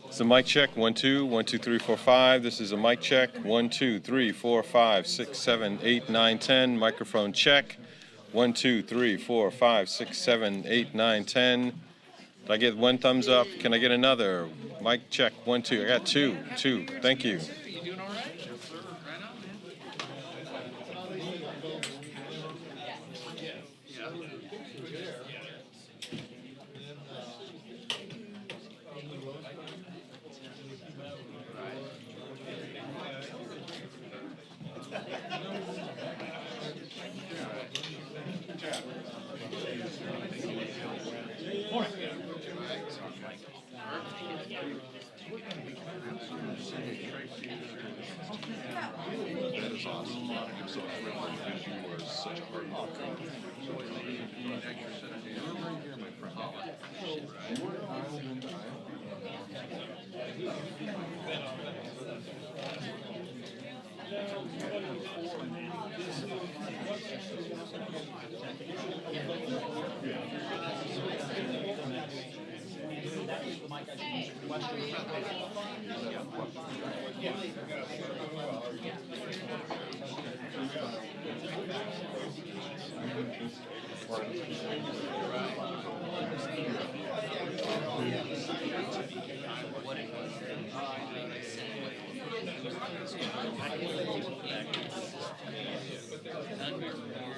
It's a mic check. 1 2 1 2 3 4 5. This is a mic check. 1 2 3 4 5 6 7 8 9 10. Microphone check. 1 2 3 4 5 6 7 8 9 10. Did I get one thumbs up? Can I get another? Mic check. 1 2. I got two. Thank you. You doing all right? Yes, sir. Right on, man. That is awesome. I'm so thrilled because you were such a hard worker. So right here, my friend.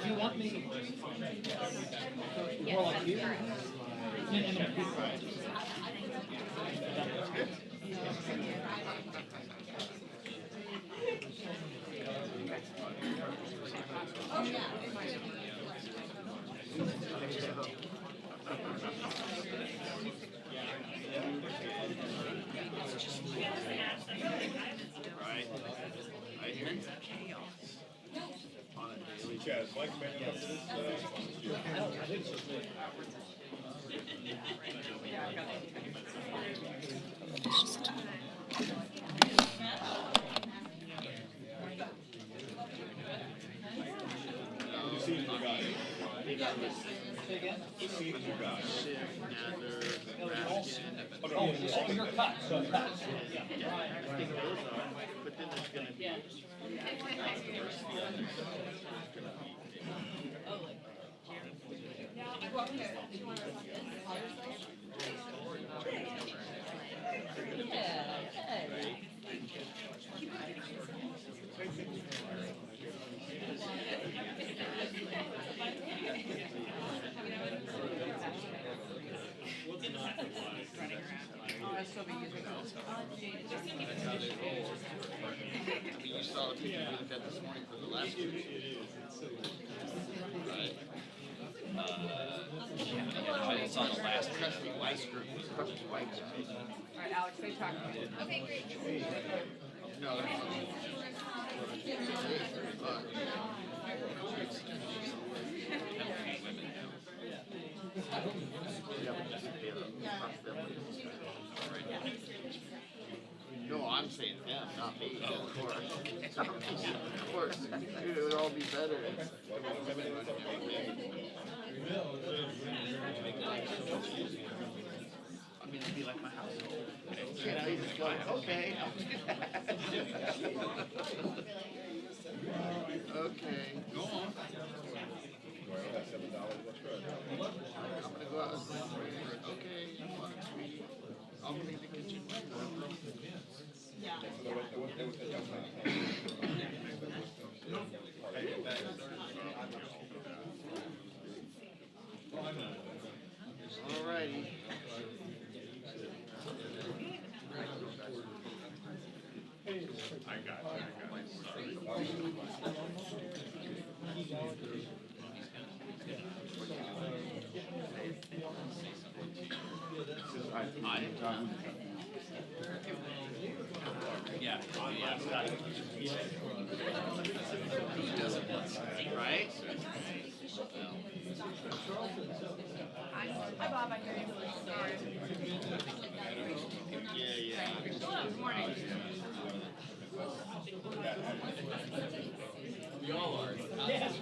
Do you want me more like you? Oh, you're cut, so cut. But then there's going to be you saw the picture we looked at this morning for the last two. Right. It's on the last Trustee Weiss group. Trustee Weiss. All right, Alex, they talk to you. Okay, great. No, no, I'm saying them, not me. Of course. Of course. Dude, it would all be better. I mean, it'd be like my house. You know, you just go, okay. Okay. Go on. I'm gonna go out. Okay. I'll clean the kitchen. Alrighty. I got right? Hi, Bob. I hear you. Sorry. Yeah. Hello. Good morning. We all are. Yes.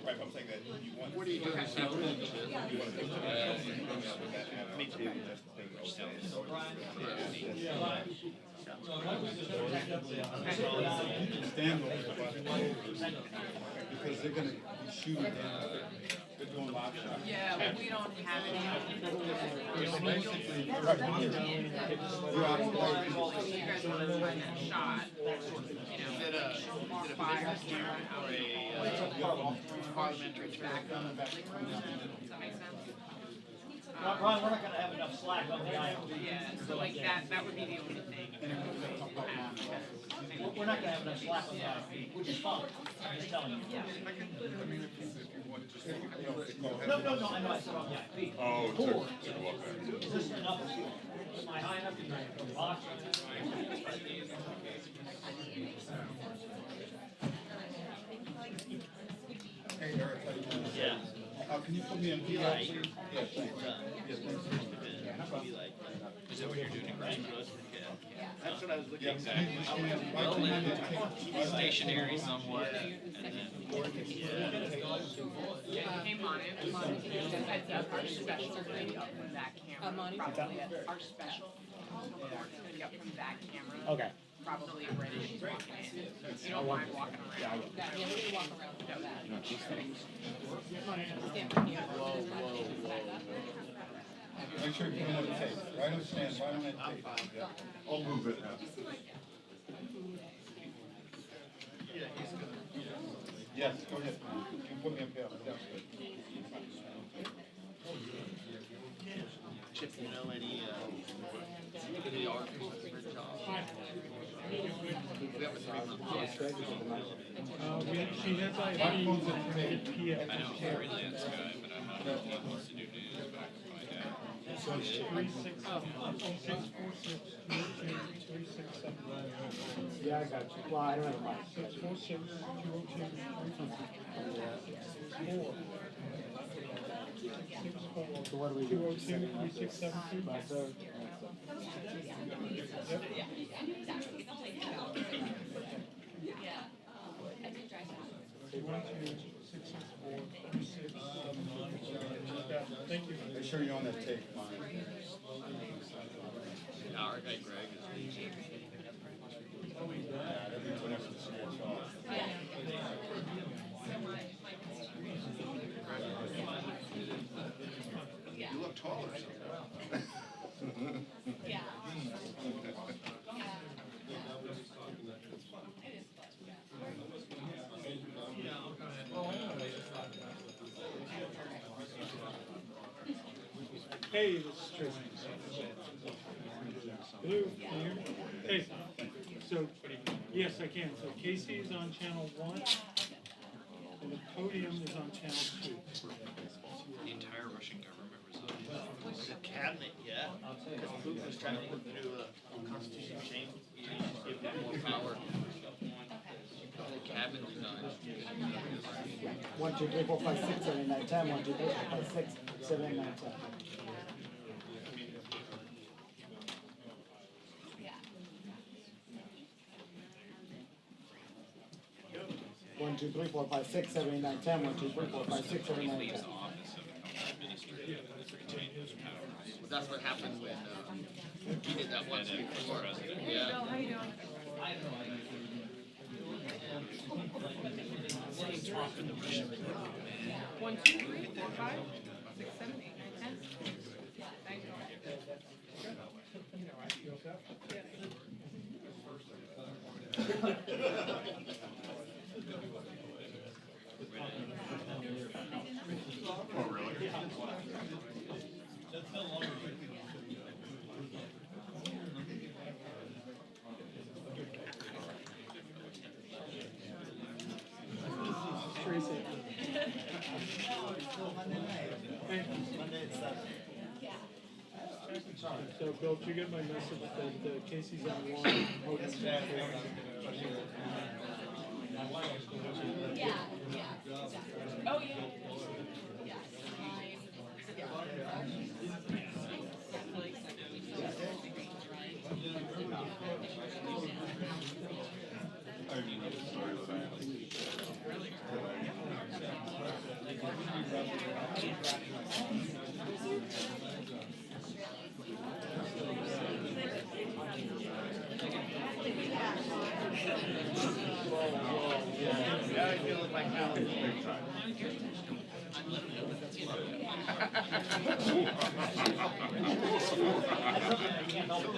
Right, I'm saying that you What are you doing this afternoon? Me too. Stand over because they're going to be shooting. They're doing live shots. Yeah, but we don't have any. So basically, You guys want to find that shot, you know, more fire or a Parliamentary track. does that make sense? Ron, we're not gonna have enough slack on the IMP. Yeah, so like that would be the only thing. We're not gonna have enough slack on the IMP, which is fine. I'm just telling you. No, I know I said on the IMP. Oh, Cool. to go up there. Is this enough? Am I high enough to box? Hey, Eric, how you doing? Yeah. Can you put me in PL? Yeah, thanks. Yeah, thanks. Is that what you're doing? That's what I was looking Yeah, at. stand right behind the tape. Stationary somewhat, and then Hey, Monty, just a heads up, our special is gonna be up from that camera, probably, our special report's gonna be up from that camera. Okay. Probably right as she's walking in. You don't mind walking around. Yeah, we're gonna walk around with that. Make sure you put it on the tape. Right on the stand, right on that tape. Yeah. I'll move it now. Yes, go ahead. You can put me in PL. Yeah. Chip, you know any articles for jobs? We have a 3-month contract. She has Microphone's at the tape. I know I'm a freelance guy, but I'm not if he wants to do news, but I can find out. So it's 646 367. Yeah, I got you. Well, I don't have a mic. 646 So what do we do? 202 3672. By sir? Thank you. Make sure you're on that tape, Mike. Our guy Greg is Everyone has to switch off. You look taller. Hey, this is Tracy. Hello, can you hear me? Hey, so, yes, I can. So Casey is on channel 1, and the podium is on channel 2. the entire Russian government resides. The cabinet, yeah. Because Putin was trying to put through a constitution change, give them more power. The cabinet resides. 1, 2, 3, 4, 5, 6, 7, 8, 9, 10. 1, 2, 3, 4, 5, 6, 7, 8, 9, 10. One, two, three, four, five, six, seven, 8, 9, 10. 1, 2, 3, 4, 5, 6, 7, 8, 9, 10. Leaves the office and becomes administrative and retains those powers. Well, that's what happened when he did that once before. Yeah. Bill, how you doing? One, two, three, four, five, 6, 7, 8, 9, 10. Thank you. Oh, really? Tracy. Hey. So, Bill, did you get my message that Casey's on 1? Hogan's on 2? Yeah, oh, yeah. I mean, sorry that I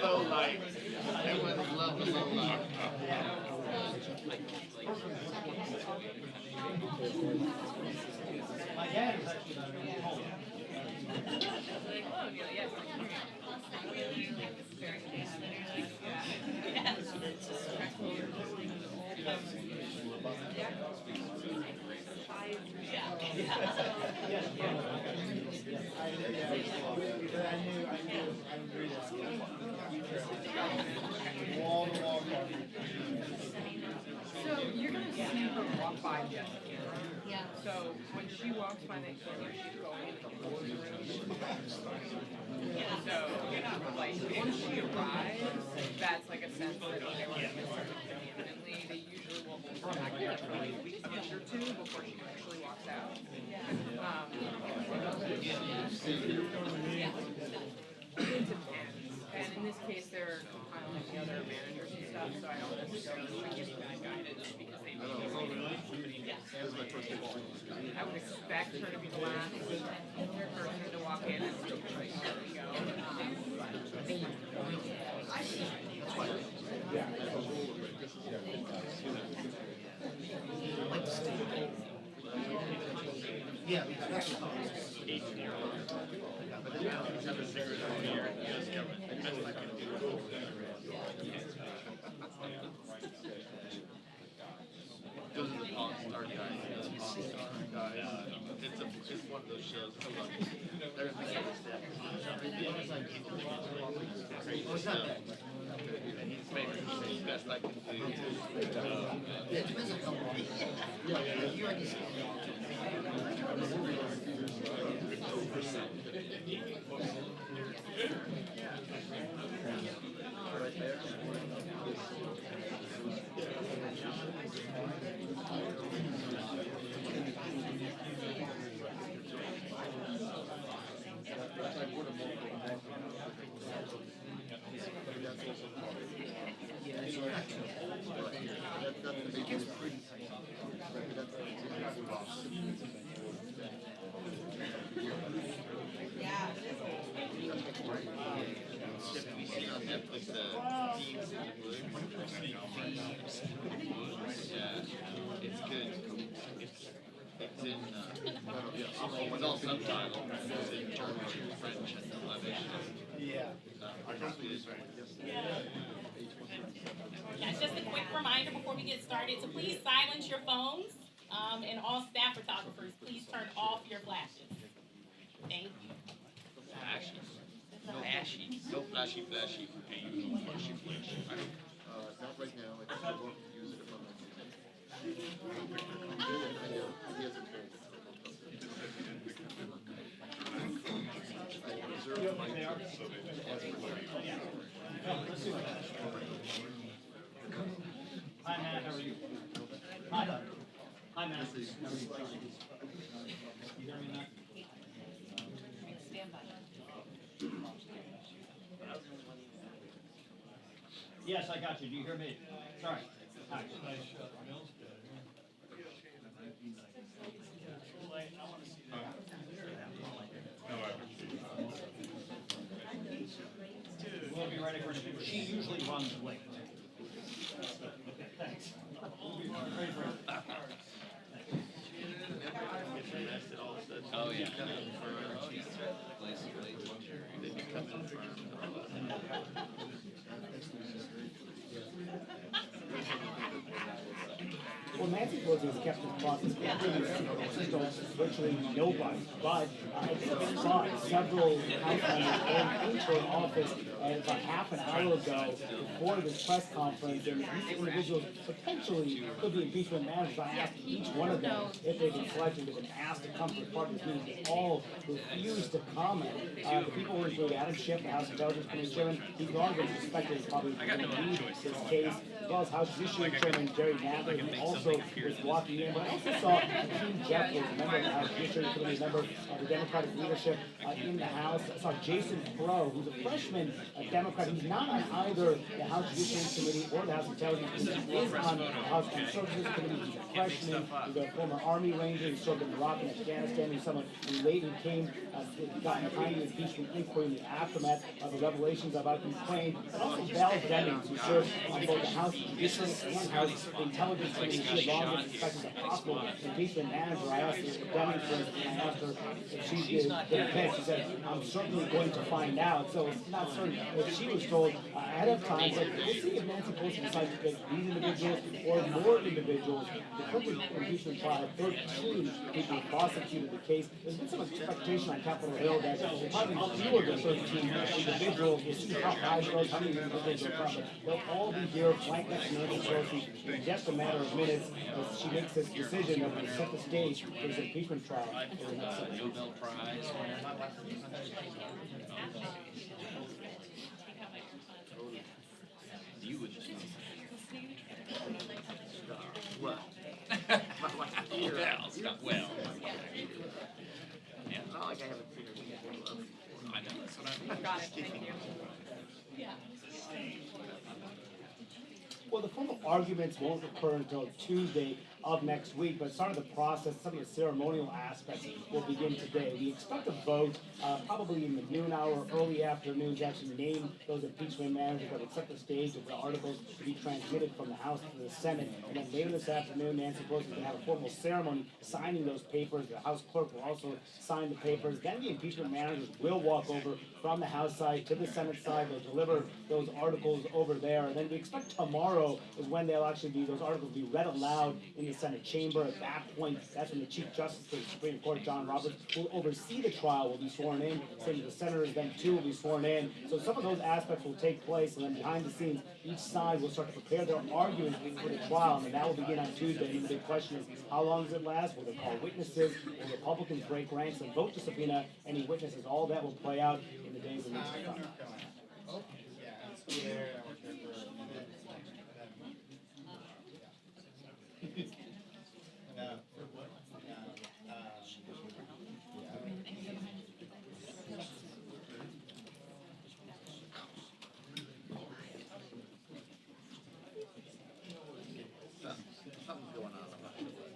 Low light. Everyone loves the low light. My dad is actually home. So you're gonna see her walk by Jessica. Yeah. So when she walks by the camera, she's going in the room. So like once she arrives, that's like a sense that okay, we're gonna start imminently. They usually will hold her back there for like a week or two before she actually walks out. It depends. And in this case, they're compiling the other managers and stuff, so I don't necessarily like giving that guidance because they may be somebody. I would expect her to be the last person to walk in and still try to go. Yeah. Those are the pop star guys. It's one of those shows. They're in the and he's making the best I can do. Yeah, it depends on how long. Yeah, you already see. Right there. It's good. It's in, it's all subtitled. It's in German, French, and Flemish. Yeah. That's just a quick reminder before we get started to please silence your phones, and all staff photographers, please turn off your flashes. Thank you. Flashy. No flashy. No flashy. No flashy flash. Not right now. I won't use it if I'm not using Hi, Matt. How are you? Hi. Hi, Matt. How are you? You hear me, Matt? Stand by. Yes, I got you. Do you hear me? Sorry. All right. We'll be ready for it. She usually runs late. Okay, thanks. We'll be ready for it. Oh, yeah. Well, Nancy Pelosi has kept this process going virtually nobody. But I think saw several House members into her office about half an hour ago before this press conference, and these individuals potentially could be impeachment managers. I asked each one of them if they've been selected, they've been asked to come to the part of this meeting. They all refused to comment. The people were included Adam Schiff, the House Intelligence Committee Chairman. He's long been suspected as probably going to lead this case, as well as House Judiciary Chairman Jerry Nadler, who also was walking in. But I also saw Hakeem Jeffries, is a member of the House Judiciary Committee, a member of the Democratic leadership in the House. I saw Jason Crow, who's a freshman Democrat. He's not on either the House Judiciary Committee or the House Intelligence Committee. He is on the House Armed Services Committee. He's a freshman. He's a former Army Ranger. He served in Iraq and Afghanistan. He's someone who later came, got behind the impeachment inquiry in the aftermath of the revelations about Ukraine. And also Val Demings, who served on both the House Judiciary and House Intelligence Committee. She had long been suspected as a possible impeachment manager. I asked Demings, and I asked her if she's been picked. She said, I'm certainly going to find out. So it's not certain if she was told ahead of time. But we'll see if Nancy Pelosi decides to pick these individuals or more individuals. The Clinton impeachment trial, 13 people prosecuted the case. There's been some expectation on Capitol Hill that probably fewer than 13 individuals. We'll see how high it goes, how many individuals are covered. They'll all be here, flanked next to Nancy Pelosi in just a matter of minutes as she makes this decision that will set the stage for this impeachment trial. Nobel Prize winner. You would just Well. well, Scott, well. Yeah. Not like I haven't seen her before. I know, that's what I mean. Got it, thank you. Yeah. Well, the formal arguments won't occur until Tuesday of next week, but some of the process, some of the ceremonial aspects will begin today. We expect a vote probably in the noon hour, early afternoon, to actually name those impeachment managers that would set the stage of the articles to be transmitted from the House to the Senate. And then later this afternoon, Nancy Pelosi is going to have a formal ceremony signing those papers. The House clerk will also sign the papers. Then the impeachment managers will walk over from the House side to the Senate side. They'll deliver those articles over there. And then we expect tomorrow is when they'll actually be, those articles will be read aloud in the Senate chamber. At that point, that's when the Chief Justice of the Supreme Court, John Roberts, will oversee the trial, will be sworn in. Same as the senators then too will be sworn in. So some of those aspects will take place, and then behind the scenes, each side will start to prepare their arguments for the trial, and that will begin on Tuesday. And the big question is, how long does it last? Will they call witnesses? Will Republicans break ranks and vote to subpoena any witnesses? All that will play out in the days and weeks to come. Something's going on. I'm not sure what.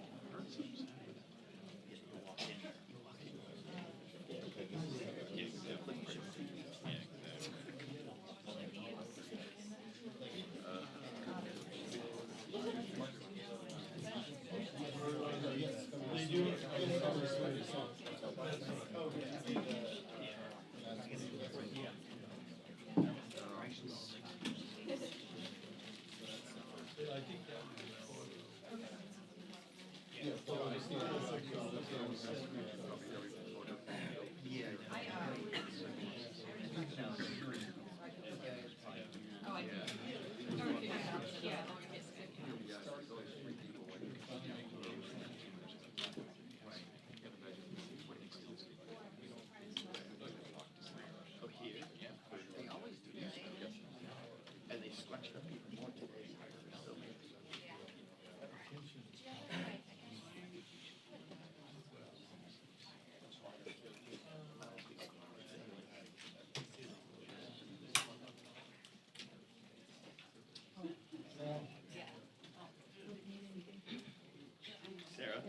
Sarah,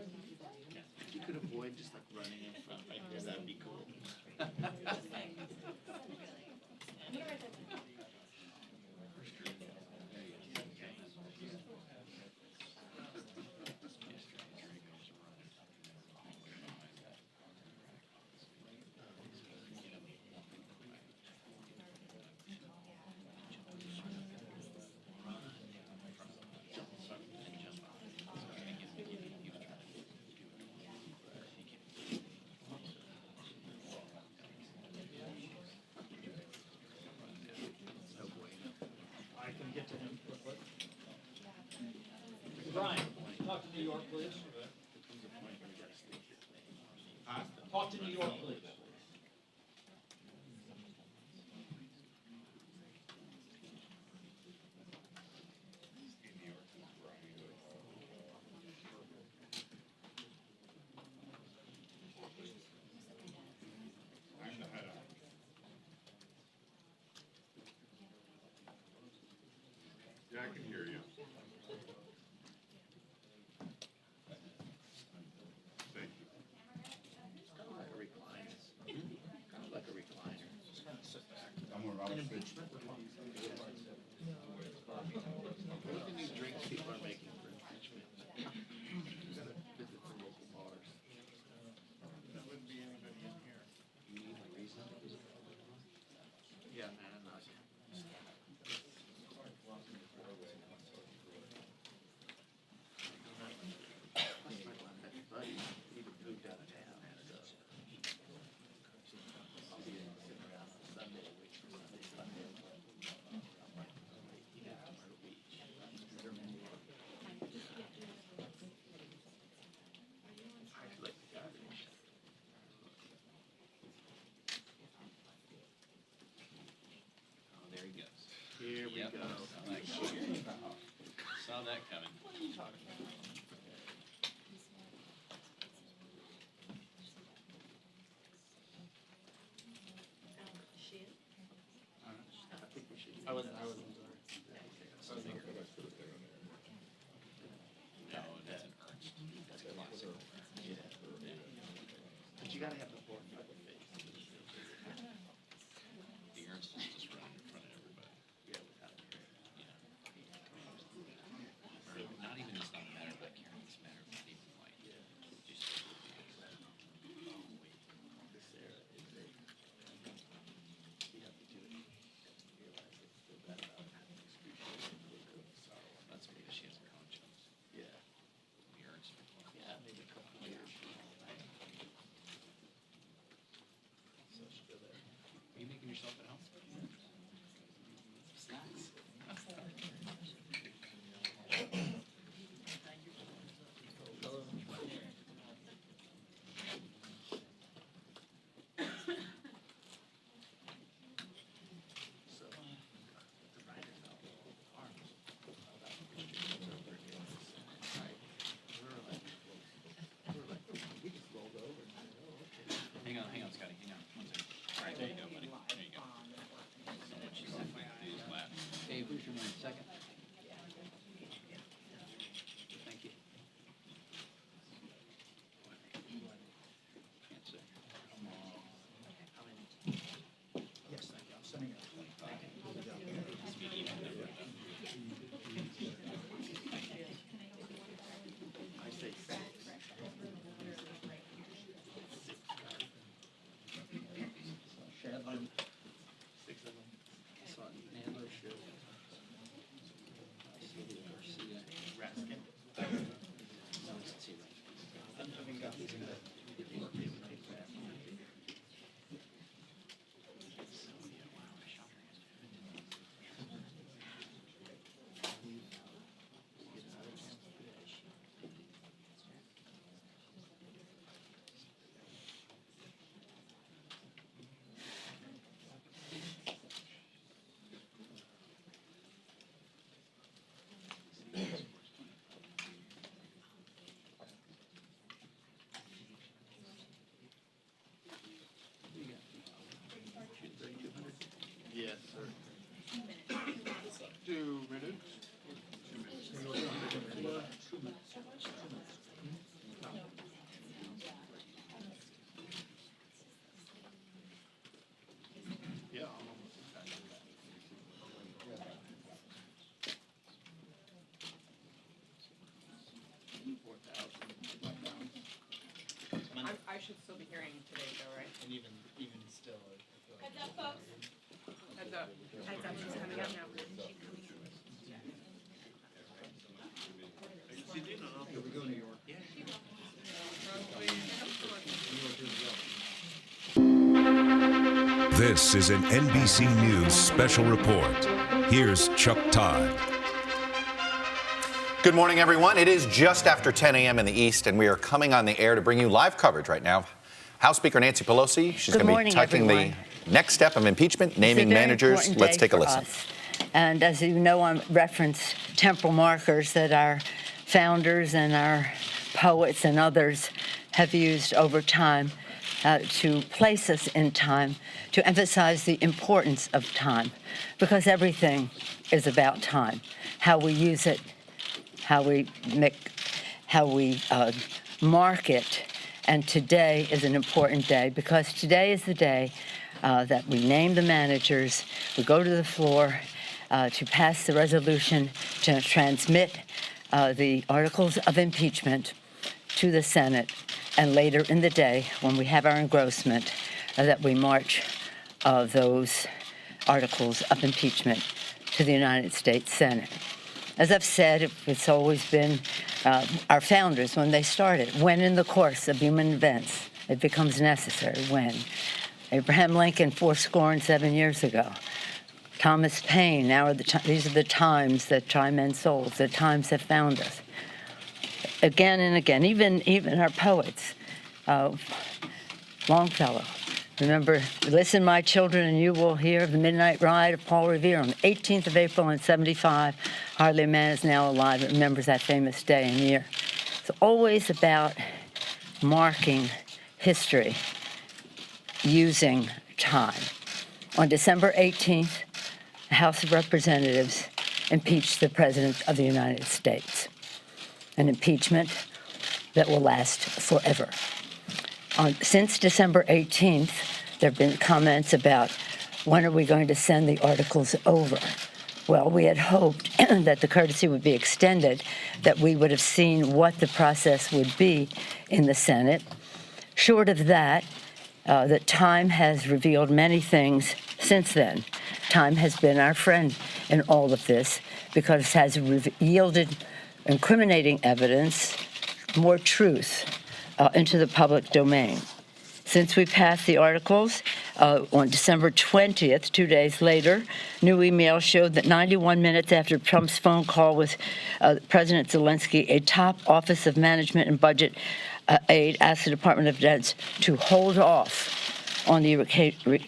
If you could avoid just like running in front right here, that'd be cool. I can get to him quickly. Brian, talk to New York, please. Talk to New York, please. I can hear you. Thank you. Kind of like a recliner. Kind of like a recliner. Just kind of sit back. I'm with Robert. Impeachment. Look at these drinks people are making for impeachment. You gotta visit the local bars. There wouldn't be anybody in here. You need a reason. Yeah, man, I know. Buddy, he moved out of town. I'll be sitting around on Sunday, waiting for Sunday. He got to Myrtle Beach. I like the garbage. Oh, there he goes. Here we Yep, go. Saw that coming. What are you talking about? I think we should. I wasn't. No, that's an Ernst. That's classic. Yeah. But you gotta have the fork by the face. The Ernst is just running in front of everybody. Yeah, without it. Or not even, it's not a matter of like Karen, it's a matter of not even like, just. This era is a. You have to do it. Realize it's still that about excruciating sorrow. That's because she has a conscience. Yeah. The Ernst. Yeah, maybe a couple of years. So she's still there. Are you making yourself at home? Snacks. So, the writer novel, Arms, about Christians over again. Right. We're like, we just rolled over and said, oh, okay. Hang on, Scotty, hang on, one second. All right, there you go, buddy, there you go. Someone should definitely do his lap. Dave, who's your man? Second? Thank you. Can't say. How many? Yes, thank you. I'm sending it. I say six. Shadley. 6 of them. I saw Nadler, Schiff. Garcia. Raskin. No, it's zero. I haven't got these in the. Yes, sir. 2 minutes. Yeah, I'm almost exactly that. 4,000. I should still be hearing today though, right? And even still, I feel like. Heads up, folks. Heads up. Heads up, she's coming up now. Here we go, New York. This is an NBC News special report. Here's Chuck Todd. Good morning, everyone. It is just after 10 a.m. in the East, and we are coming on the air to bring you live coverage right now. House Speaker Nancy Pelosi, she's going to be taking the next step of impeachment, naming managers. Let's take a listen. And as you know, I reference temporal markers that our founders and our poets and others have used over time. to place us in time, to emphasize the importance of time, because everything is about time, how we use it, how we mark it. And today is an important day, because today is the day that we name the managers, we go to the floor to pass the resolution to transmit the articles of impeachment to the Senate, and later in the day, when we have our engrossment, that we march those articles of impeachment to the United States Senate. As I've said, it's always been our founders, when they started, when in the course of human events it becomes necessary, when. Abraham Lincoln 7 years ago. Thomas Paine, these are the times that try men's souls, the times that found us. Again and again, even our poets. Longfellow. Remember, listen, my children, and you will hear the midnight ride of Paul Revere on the 18th of April in 75. Hardly a man is now alive that remembers that famous day and year. It's always about marking history using time. On December 18th, the House of Representatives impeached the President of the United States, an impeachment that will last forever. Since December 18th, there have been comments about when are we going to send the articles over. Well, we had hoped that the courtesy would be extended, that we would have seen what the process would be in the Senate. Short of that, that time has revealed many things since then. Time has been our friend in all of this, because it has yielded incriminating evidence, more truth into the public domain. Since we passed the articles on December 20th, 2 days later, new emails showed that 91 minutes after Trump's phone call with President Zelensky, a top Office of Management and Budget aide asked the Department of Defense to hold off on the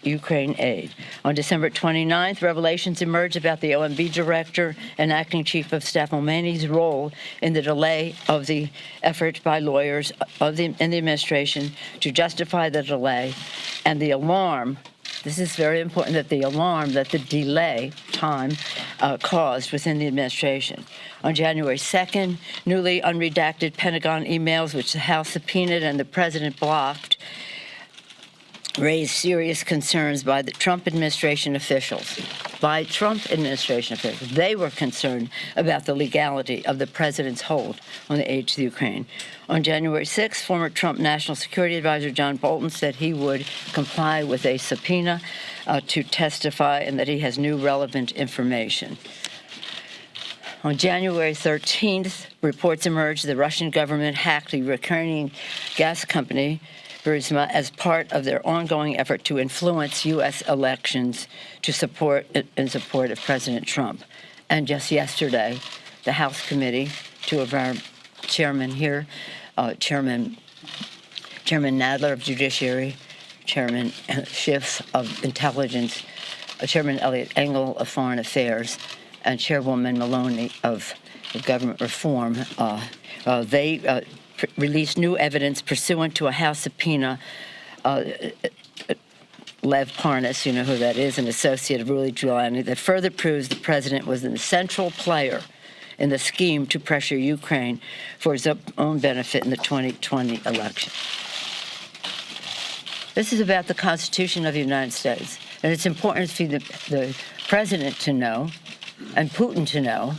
Ukraine aid. On December 29th, revelations emerged about the OMB director and acting chief of staff Mulvaney's role in the delay of the effort by lawyers in the administration to justify the delay, and the alarm. This is very important, that the alarm that the delay time caused within the administration. On January 2nd, newly unredacted Pentagon emails, which the House subpoenaed and the president blocked, raised serious concerns by the Trump administration officials. They were concerned about the legality of the president's hold on the aid to the Ukraine. On January 6th, former Trump National Security Advisor John Bolton said he would comply with a subpoena to testify, and that he has new relevant information. On January 13th, reports emerged the Russian government hacked the Ukrainian gas company Burisma as part of their ongoing effort to influence U.S. elections in support of President Trump. And just yesterday, the House committee, two of our chairmen here, Chairman Nadler of Judiciary, Chairman SCHIFF of Intelligence, Chairman Eliot Engel of Foreign Affairs, and Chairwoman Maloney of Government Reform, they released new evidence pursuant to a House subpoena. Lev Parnas, you know who that is, an associate of Rudy Giuliani, that further proves the president was a central player in the scheme to pressure Ukraine for his own benefit in the 2020 election. This is about the Constitution of the United States, and it's important for the president to know, and Putin to know,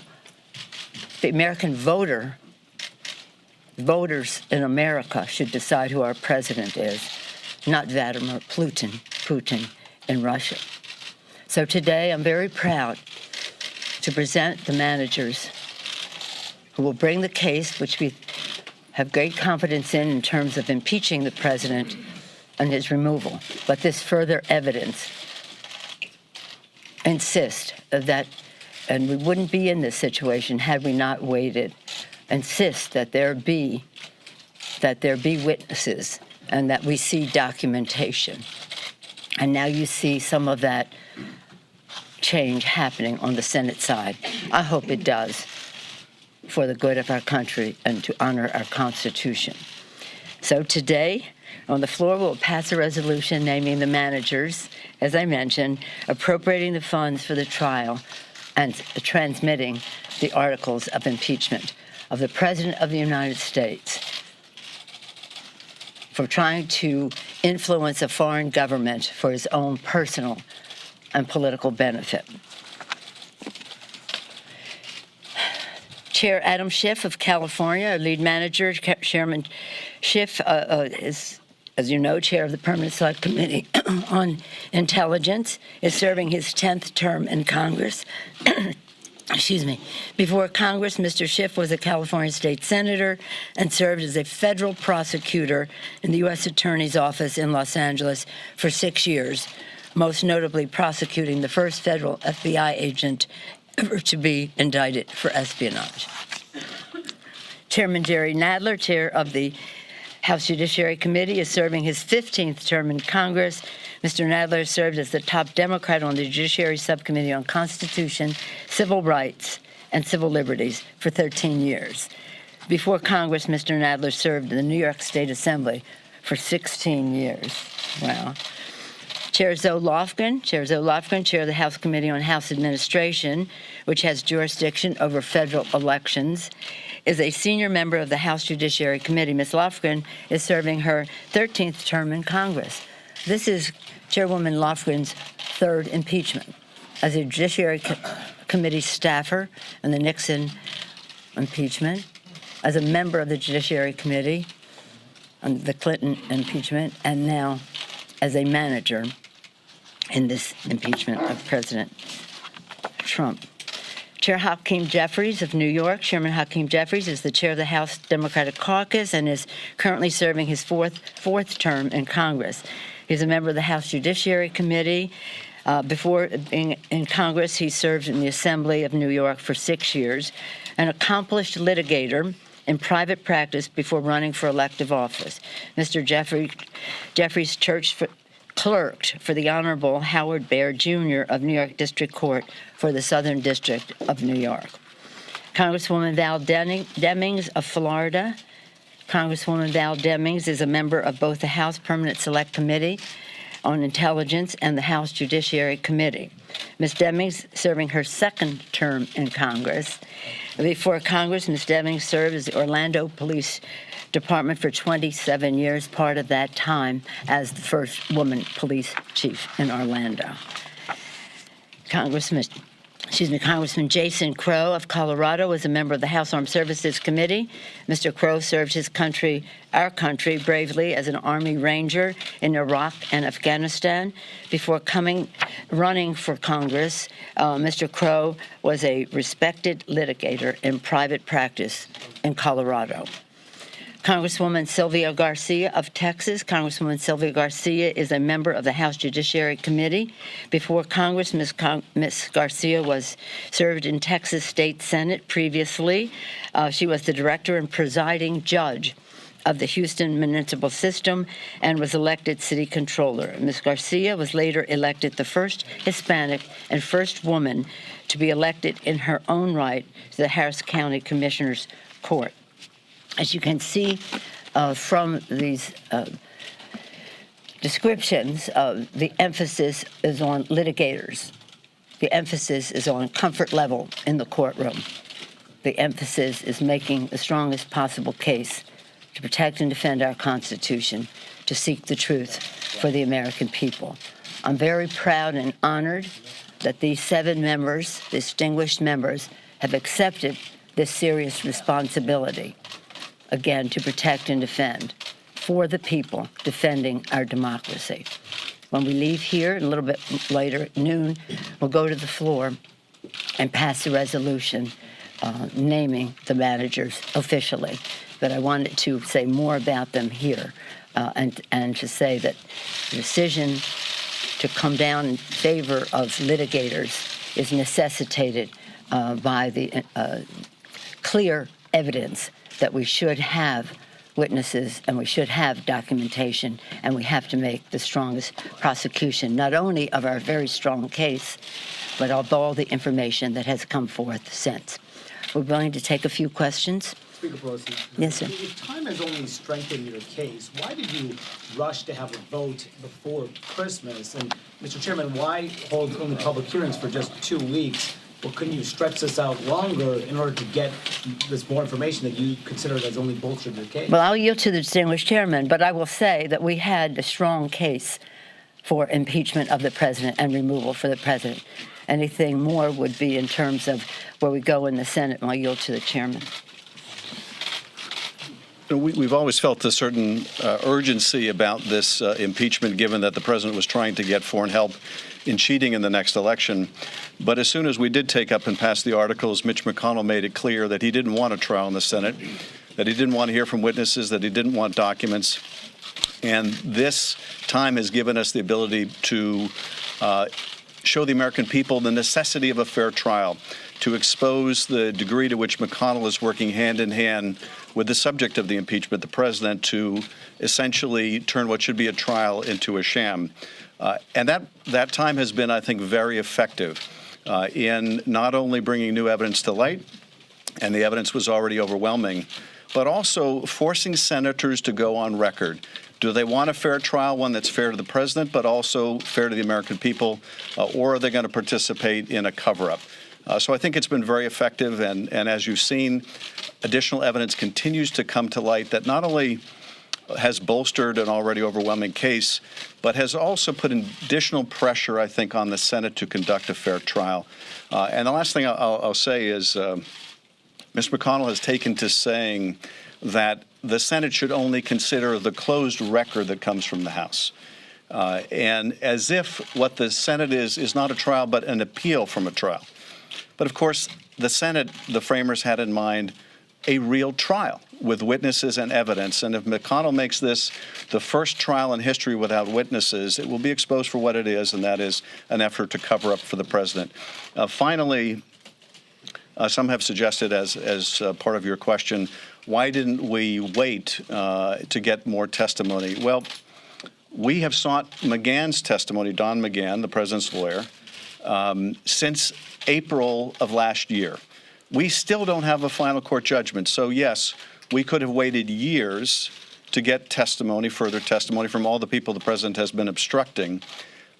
the American voters in America should decide who our president is, not Vladimir Putin in Russia. So today I'm very proud to present the managers who will bring the case, which we have great confidence in terms of impeaching the president and his removal. But this further evidence insists that, and we wouldn't be in this situation had we not waited, insist that there be witnesses and that we see documentation. And now you see some of that change happening on the Senate side. I hope it does, for the good of our country and to honor our Constitution. So today, On the floor, we'll pass a resolution naming the managers, as I mentioned, appropriating the funds for the trial, and transmitting the articles of impeachment of the President of the United States for trying to influence a foreign government for his own personal and political benefit. Chair Adam Schiff of California, lead manager. Chairman Schiff is, as you know, chair of the Permanent Select Committee on Intelligence, is serving his 10th term in Congress. Excuse me. Before Congress, Mr. Schiff was a California state senator and served as a federal prosecutor in the U.S. Attorney's Office in Los Angeles for 6 years, most notably prosecuting the first federal FBI agent ever to be indicted for espionage. Chairman Jerry Nadler, chair of the House Judiciary Committee, is serving his 15th term in Congress. Mr. Nadler served as the top Democrat on the Judiciary Subcommittee on Constitution, Civil Rights, and Civil Liberties for 13 years. Before Congress, Mr. Nadler served in the New York State Assembly for 16 years. Wow. Chair Zoe Lofgren, chair of the House Committee on House Administration, which has jurisdiction over federal elections, is a senior member of the House Judiciary Committee. Ms. Lofgren is serving her 13th term in Congress. This is Chairwoman Lofgren's third impeachment as a Judiciary Committee staffer in the Nixon impeachment, as a member of the Judiciary Committee on the Clinton impeachment, and now as a manager in this impeachment of President Trump. Chair Hakeem Jeffries of New York. Chairman Hakeem Jeffries is the chair of the House Democratic Caucus and is currently serving his fourth term in Congress. He's a member of the House Judiciary Committee. Before being in Congress, he served in the Assembly of New York for 6 years, an accomplished litigator in private practice before running for elective office. Mr. Jeffries clerked for the Honorable Howard Baird, Jr. of New York District Court for the Southern District of New York. Congresswoman Val Demings of Florida. Congresswoman Val Demings is a member of both the House Permanent Select Committee on Intelligence and the House Judiciary Committee. Ms. Demings serving her second term in Congress. Before Congress, Ms. Demings served as the Orlando Police Department for 27 years, part of that time as the first woman police chief in Orlando. Congressman Jason Crow of Colorado was a member of the House Armed Services Committee. Mr. Crow served our country, bravely as an Army Ranger in Iraq and Afghanistan. Before running for Congress, Mr. Crow was a respected litigator in private practice in Colorado. Congresswoman Sylvia Garcia of Texas. Congresswoman Sylvia Garcia is a member of the House Judiciary Committee. Before Congress, Ms. Garcia served in Texas State Senate previously. She was the director and presiding judge of the Houston municipal system and was elected city controller. Ms. Garcia was later elected the first Hispanic and first woman to be elected in her own right to the Harris County Commissioner's Court. As you can see from these descriptions, the emphasis is on litigators. The emphasis is on comfort level in the courtroom. The emphasis is making the strongest possible case to protect and defend our Constitution, to seek the truth for the American people. I'm very proud and honored that these 7 members, distinguished members, have accepted this serious responsibility, again, to protect and defend for the people, defending our democracy. When we leave here, a little bit later at noon, we'll go to the floor and pass the resolution naming the managers officially. But I wanted to say more about them here and to say that the decision to come down in favor of litigators is necessitated by the clear evidence that we should have witnesses and we should have documentation, and we have to make the strongest prosecution, not only of our very strong case, but of all the information that has come forth since. We're going to take a few questions. Speaker Pelosi. Yes, sir. If time has only strengthened your case, why did you rush to have a vote before Christmas? And, Mr. Chairman, why hold only public hearings for just 2 weeks? Well, couldn't you stretch this out longer in order to get this more information that you consider has only bolstered your case? Well, I'll yield to the distinguished chairman, but I will say that we had a strong case for impeachment of the president and removal for the president. Anything more would be in terms of where we go in the Senate, and I'll yield to the chairman. We've always felt a certain urgency about this impeachment, given that the president was trying to get foreign help in cheating in the next election. But as soon as we did take up and pass the articles, Mitch McConnell made it clear that he didn't want a trial in the Senate, that he didn't want to hear from witnesses, that he didn't want documents. And this time has given us the ability to show the American people the necessity of a fair trial, to expose the degree to which McConnell is working hand in hand with the subject of the impeachment, the president, to essentially turn what should be a trial into a sham. And that time has been, I think, very effective in not only bringing new evidence to light, and the evidence was already overwhelming, but also forcing senators to go on record. Do they want a fair trial, one that's fair to the president, but also fair to the American people, or are they going to participate in a cover-up? So I think it's been very effective, and as you've seen, additional evidence continues to come to light that not only has bolstered an already overwhelming case, but has also put additional pressure, I think, on the Senate to conduct a fair trial. And the last thing I'll say is Mr. McConnell has taken to saying that the Senate should only consider the closed record that comes from the House. And as if what the Senate is not a trial, but an appeal from a trial. But of course, the Senate, the framers had in mind a real trial with witnesses and evidence. And if McConnell makes this the first trial in history without witnesses, it will be exposed for what it is, and that is an effort to cover up for the president. Finally, some have suggested, as part of your question, why didn't we wait to get more testimony? Well, we have sought McGahn's testimony, Don McGahn, the president's lawyer, since April of last year. We still don't have a final court judgment. So, yes, we could have waited years to get testimony, further testimony from all the people the president has been obstructing.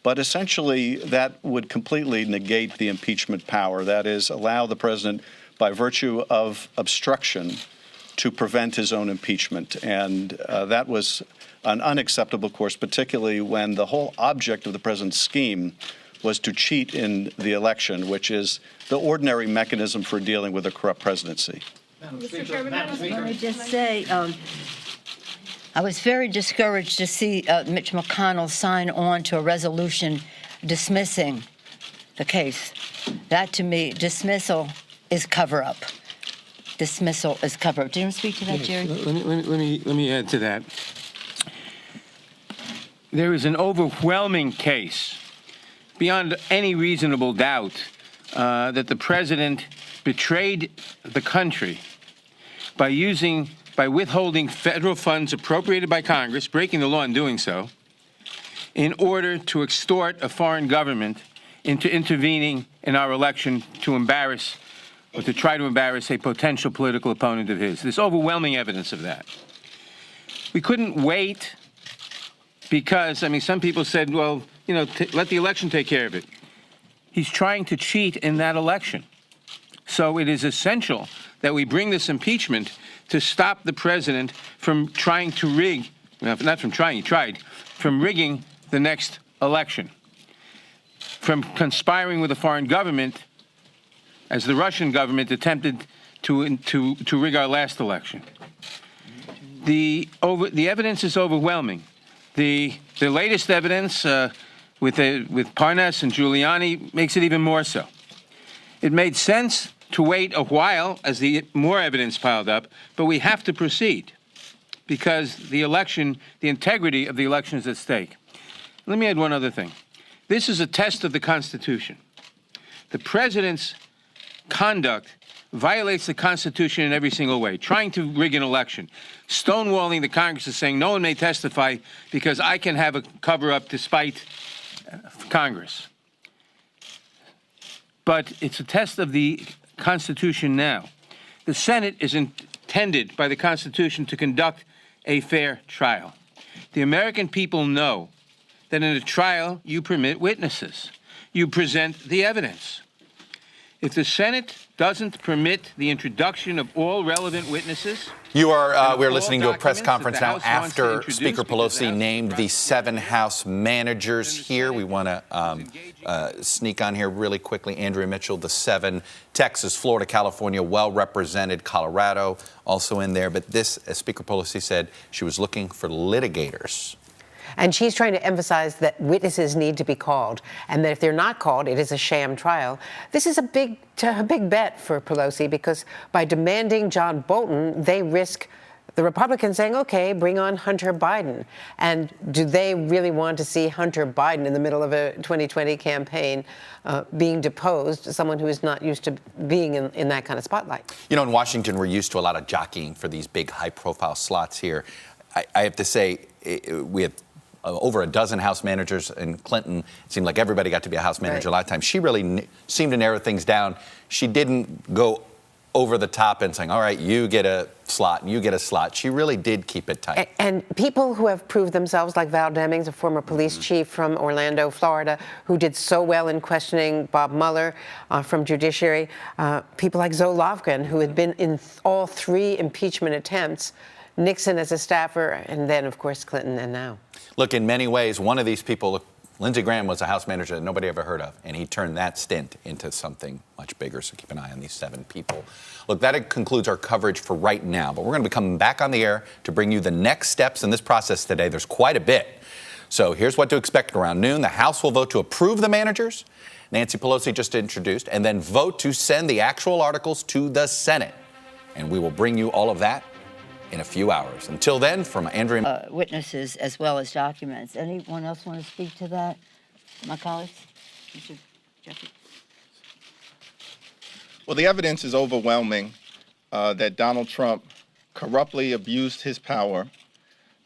But essentially, that would completely negate the impeachment power. That is, allow the president, by virtue of obstruction, to prevent his own impeachment. And that was an unacceptable course, particularly when the whole object of the president's scheme was to cheat in the election, which is the ordinary mechanism for dealing with a corrupt presidency. Mr. Chairman, let me just say, I was very discouraged to see Mitch McConnell sign on to a resolution dismissing the case. That, to me, dismissal is cover-up. Dismissal is cover-up. Do you want to speak to that, Jerry? Let me add to that. There is an overwhelming case, beyond any reasonable doubt, that the president betrayed the country by withholding federal funds appropriated by Congress, breaking the law in doing so, in order to extort a foreign government into intervening in our election to embarrass or to try to embarrass a potential political opponent of his. There's overwhelming evidence of that. We couldn't wait because, I mean, some people said, well, you know, let the election take care of it. He's trying to cheat in that election. So it is essential that we bring this impeachment to stop the president from trying to rig, not from trying, he tried, from rigging the next election, from conspiring with a foreign government, as the Russian government attempted to rig our last election. The evidence is overwhelming. The latest evidence with Parnas and Giuliani makes it even more so. It made sense to wait a while as the more evidence piled up, but we have to proceed because the election, the integrity of the election is at stake. Let me add one other thing. This is a test of the Constitution. The president's conduct violates the Constitution in every single way, trying to rig an election, stonewalling the Congress is saying no one may testify because I can have a cover-up despite Congress. But it's a test of the Constitution now. The Senate is intended by the Constitution to conduct a fair trial. The American people know that in a trial you permit witnesses. You present the evidence. If the Senate doesn't permit the introduction of all relevant witnesses... We're listening to a press conference now after Speaker Pelosi named the 7 House managers here. We want to sneak on here really quickly. Andrea Mitchell, the 7, Texas, Florida, California, well represented, Colorado also in there. But this, as Speaker Pelosi said, she was looking for litigators. And she's trying to emphasize that witnesses need to be called, and that if they're not called, it is a sham trial. This is a big bet for Pelosi, because by demanding John Bolton, they risk the Republicans saying, okay, bring on Hunter Biden. And do they really want to see Hunter Biden in the middle of a 2020 campaign being deposed, someone who is not used to being in that kind of spotlight? You know, in Washington, we're used to a lot of jockeying for these big high-profile slots here. I have to say, we have over a dozen House managers, and Clinton, it seemed like everybody got to be a House manager a lot of times. She really seemed to narrow things down. She didn't go over the top and saying, all right, you get a slot, and you get a slot. She really did keep it tight. And people who have proved themselves, like Val Demings, a former police chief from Orlando, Florida, who did so well in questioning Bob Mueller from Judiciary. People like Zoe Lofgren, who had been in all 3 impeachment attempts, Nixon as a staffer, and then, of course, Clinton, and now. Look, in many ways, one of these people, Lindsey Graham, was a House manager that nobody ever heard of, and he turned that stint into something much bigger, so keep an eye on these 7 people. Look, that concludes our coverage for right now, but we're going to be coming back on the air to bring you the next steps in this process today. There's quite a bit. So here's what to expect around noon. The House will vote to approve the managers Nancy Pelosi just introduced, and then vote to send the actual articles to the Senate. And we will bring you all of that in a few hours. Until then, from Andrea... witnesses as well as documents. Anyone else want to speak to that? My colleagues? Mr. Jeffrey? Well, the evidence is overwhelming that Donald Trump corruptly abused his power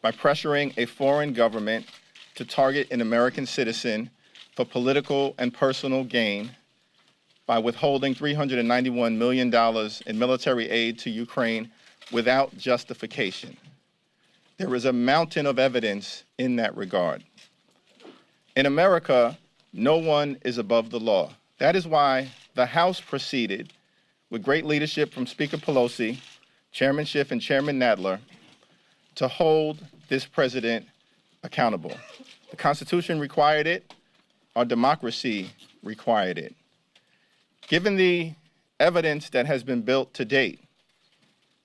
by pressuring a foreign government to target an American citizen for political and personal gain by withholding $391 million in military aid to Ukraine without justification. There is a mountain of evidence in that regard. In America, no one is above the law. That is why the House proceeded with great leadership from Speaker Pelosi, Chairman Schiff, and Chairman Nadler to hold this president accountable. The Constitution required it. Our democracy required it. Given the evidence that has been built to date,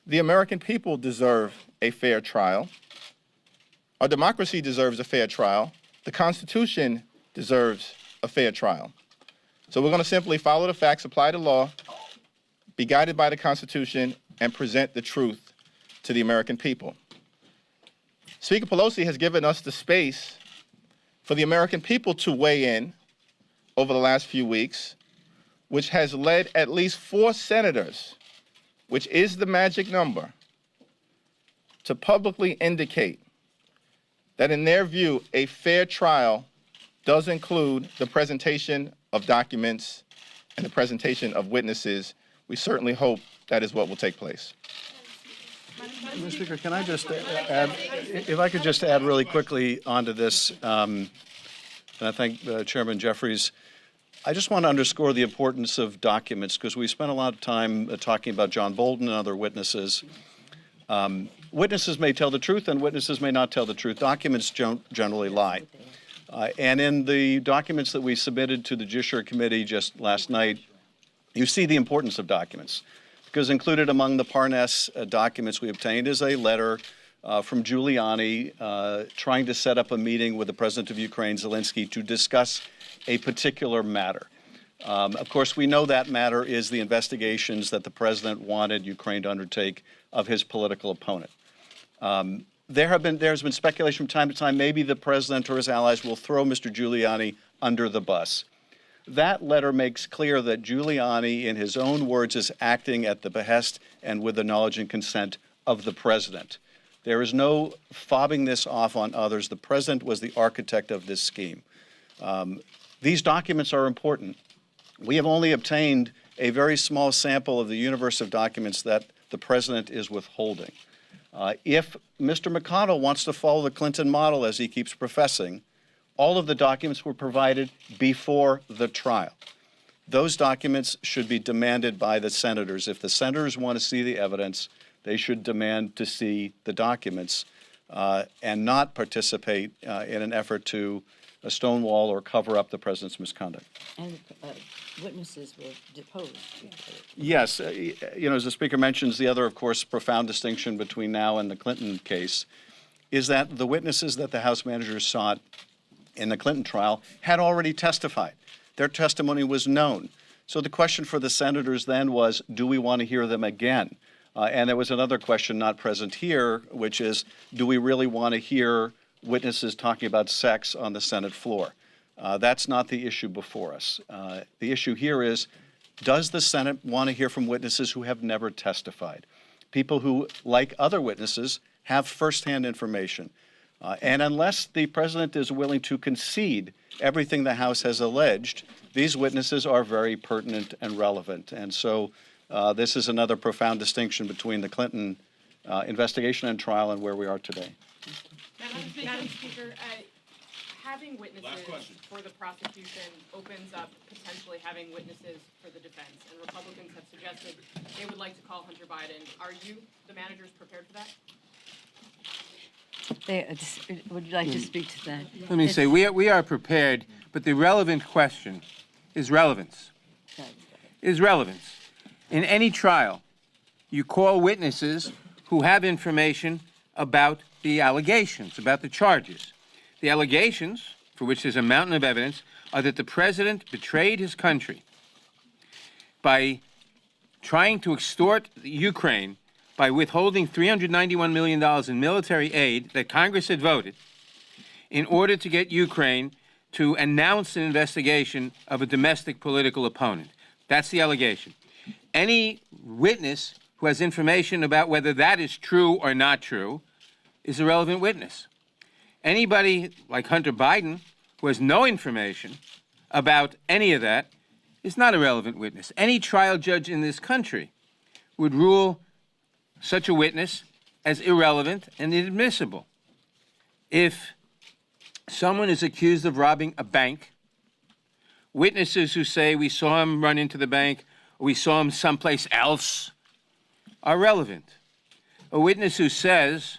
the American people deserve a fair trial. Our democracy deserves a fair trial. The Constitution deserves a fair trial. So we're going to simply follow the facts, apply the law, be guided by the Constitution, and present the truth to the American people. Speaker Pelosi has given us the space for the American people to weigh in over the last few weeks, which has led at least 4 senators, which is the magic number, to publicly indicate that in their view, a fair trial does include the presentation of documents and the presentation of witnesses. We certainly hope that is what will take place. Mr. Speaker, can I just add, if I could just add really quickly onto this, and I thank Chairman Jeffries. I just want to underscore the importance of documents, because we spent a lot of time talking about John Bolton and other witnesses. Witnesses may tell the truth and witnesses may not tell the truth. Documents generally lie. And in the documents that we submitted to the Judiciary Committee just last night, you see the importance of documents, because included among the Parnas documents we obtained is a letter from Giuliani trying to set up a meeting with the President of Ukraine, Zelensky, to discuss a particular matter. Of course, we know that matter is the investigations that the President wanted Ukraine to undertake of his political opponent. There's been speculation from time to time maybe the President or his allies will throw Mr. Giuliani under the bus. That letter makes clear that Giuliani, in his own words, is acting at the behest and with the knowledge and consent of the President. There is no fobbing this off on others. The President was the architect of this scheme. These documents are important. We have only obtained a very small sample of the universe of documents that the president is withholding. If Mr. McConnell wants to follow the Clinton model, as he keeps professing, all of the documents were provided before the trial. Those documents should be demanded by the senators. If the senators want to see the evidence, they should demand to see the documents and not participate in an effort to stonewall or cover up the president's misconduct. And witnesses were deposed. Yes, you know, as the Speaker mentions, the other, of course, profound distinction between now and the Clinton case is that the witnesses that the House managers sought in the Clinton trial had already testified. Their testimony was known. So the question for the senators then was, do we want to hear them again? And there was another question not present here, which is, do we really want to hear witnesses talking about sex on the Senate floor? That's not the issue before us. The issue here is, does the Senate want to hear from witnesses who have never testified? People who, like other witnesses, have firsthand information. And unless the president is willing to concede everything the House has alleged, these witnesses are very pertinent and relevant. And so this is another profound distinction between the Clinton investigation and trial and where we are today. Madam Speaker, having witnesses for the prosecution opens up potentially having witnesses for the defense, and Republicans have suggested they would like to call Hunter Biden. Are you, the managers, prepared for that? Would you like to speak to that? Let me say, we are prepared, but the relevant question is relevance. Is relevance. In any trial, you call witnesses who have information about the allegations, about the charges. The allegations, for which there's a mountain of evidence, are that the president betrayed his country by trying to extort Ukraine by withholding $391 million in military aid that Congress had voted in order to get Ukraine to announce an investigation of a domestic political opponent. That's the allegation. Any witness who has information about whether that is true or not true is a relevant witness. Anybody like Hunter Biden who has no information about any of that is not a relevant witness. Any trial judge in this country would rule such a witness as irrelevant and inadmissible. If someone is accused of robbing a bank, witnesses who say we saw him run into the bank or we saw him someplace else are relevant. A witness who says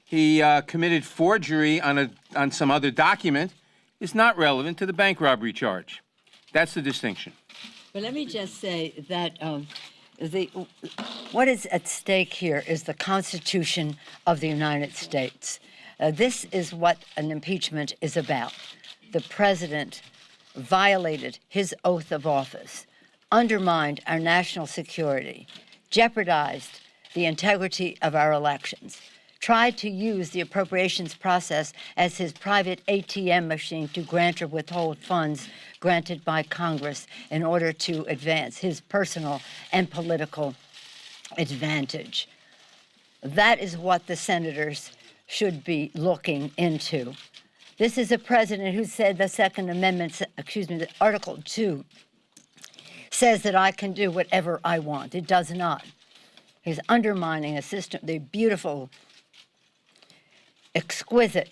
he committed forgery on some other document is not relevant to the bank robbery charge. That's the distinction. But let me just say that what is at stake here is the Constitution of the United States. This is what an impeachment is about. The president violated his oath of office, undermined our national security, jeopardized the integrity of our elections, tried to use the appropriations process as his private ATM machine to grant or withhold funds granted by Congress in order to advance his personal and political advantage. That is what the senators should be looking into. This is a president who said the Second Amendment, the Article 2, says that I can do whatever I want. It does not. He's undermining a system, the beautiful, exquisite,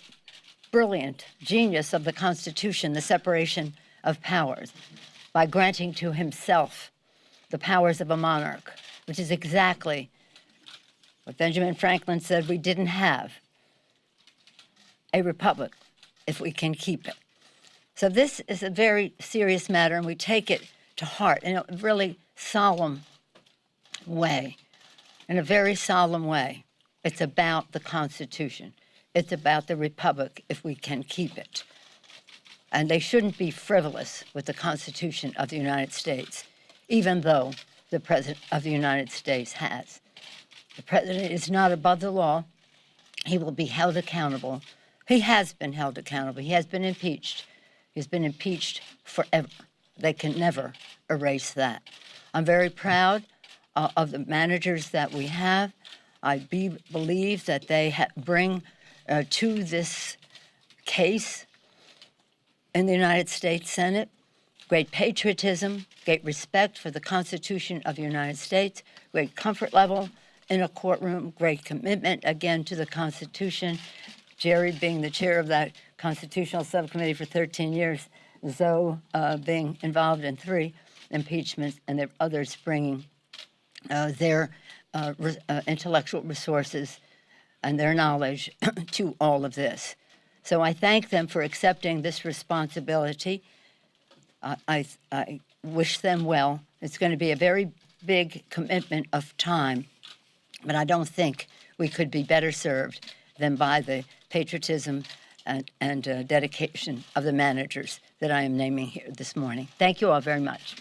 brilliant genius of the Constitution, the separation of powers, by granting to himself the powers of a monarch, which is exactly what Benjamin Franklin said we didn't have, a republic, if we can keep it. So this is a very serious matter, and we take it to heart in a really solemn way, in a very solemn way. It's about the Constitution. It's about the republic, if we can keep it. And they shouldn't be frivolous with the Constitution of the United States, even though the President of the United States has. The President is not above the law. He will be held accountable. He has been held accountable. He has been impeached. He's been impeached forever. They can never erase that. I'm very proud of the managers that we have. I believe that they bring to this case in the United States Senate great patriotism, great respect for the Constitution of the United States, great comfort level in a courtroom, great commitment, again, to the Constitution. Jerry being the chair of that Constitutional Subcommittee for 13 years, Zoe being involved in 3 impeachments, and the others bringing their intellectual resources and their knowledge to all of this. So I thank them for accepting this responsibility. I wish them well. It's going to be a very big commitment of time, but I don't think we could be better served than by the patriotism and dedication of the managers that I am naming here this morning. Thank you all very much.